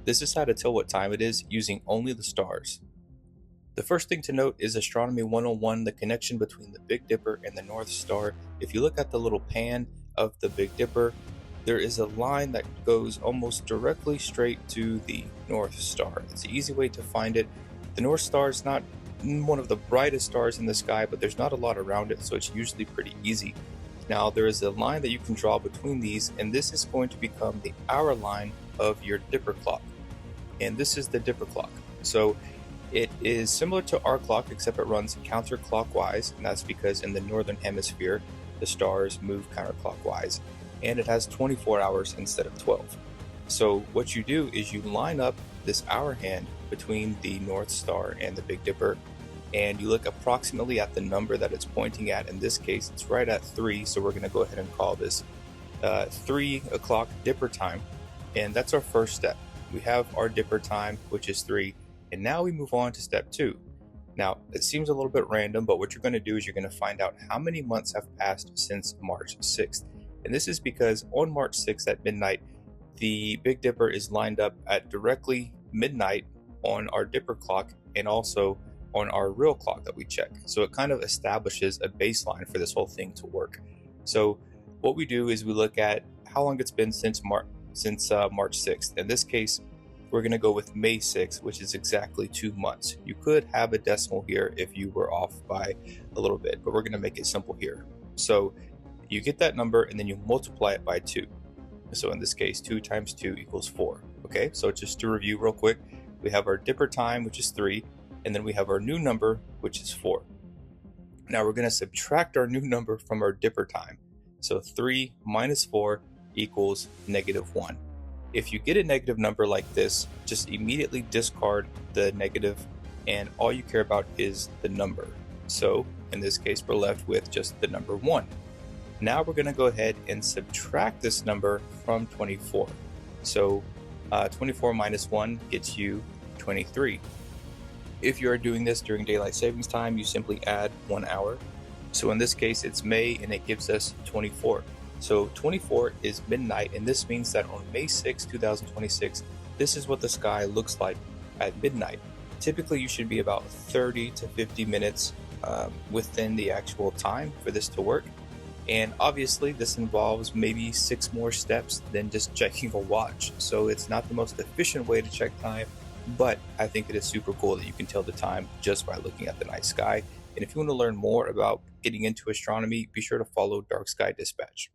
This is how to tell what time it is using only the stars. The first thing to note is Astronomy 101, the connection between the Big Dipper and the North Star. If you look at the little pan of the Big Dipper, there is a line that goes almost directly straight to the North Star. It's an easy way to find it. The North Star is not one of the brightest stars in the sky, but there's not a lot around it, so it's usually pretty easy. Now, there is a line that you can draw between these, and this is going to become the hour line of your Dipper clock. And this is the Dipper clock. So it is similar to our clock, except it runs counterclockwise, and that's because in the northern hemisphere, the stars move counterclockwise, and it has 24 hours instead of 12. So what you do is you line up this hour hand between the North Star and the Big Dipper, and you look approximately at the number that it's pointing at. In this case, it's right at 3, so we're going to go ahead and call this 3 o'clock Dipper time, and that's our first step. We have our Dipper time, which is 3, and now we move on to step 2. Now, it seems a little bit random, but what you're going to do is you're going to find out how many months have passed since March 6th. And this is because on March 6th at midnight, the Big Dipper is lined up at directly midnight on our Dipper clock and also on our real clock that we check. So it kind of establishes a baseline for this whole thing to work. So what we do is we look at how long it's been since March 6th. In this case, we're going to go with May 6th, which is exactly 2 months. You could have a decimal here if you were off by a little bit, but we're going to make it simple here. So you get that number and then you multiply it by 2. So in this case, 2 times 2 equals 4. Okay, so just to review real quick, we have our Dipper time, which is 3, and then we have our new number, which is 4. Now we're going to subtract our new number from our Dipper time. So 3 minus 4 equals -1. If you get a negative number like this, just immediately discard the negative, and all you care about is the number. So in this case, we're left with just the number 1. Now we're going to go ahead and subtract this number from 24. So 24 minus 1 gets you 23. If you are doing this during daylight savings time, you simply add 1 hour. So in this case, it's May, and it gives us 24. So 24 is midnight, and this means that on May 6, 2026, this is what the sky looks like at midnight. Typically, you should be about 30 to 50 minutes within the actual time for this to work. And obviously, this involves maybe 6 more steps than just checking a watch. So it's not the most efficient way to check time, but I think it is super cool that you can tell the time just by looking at the night sky. And if you want to learn more about getting into astronomy, be sure to follow Dark Sky Dispatch.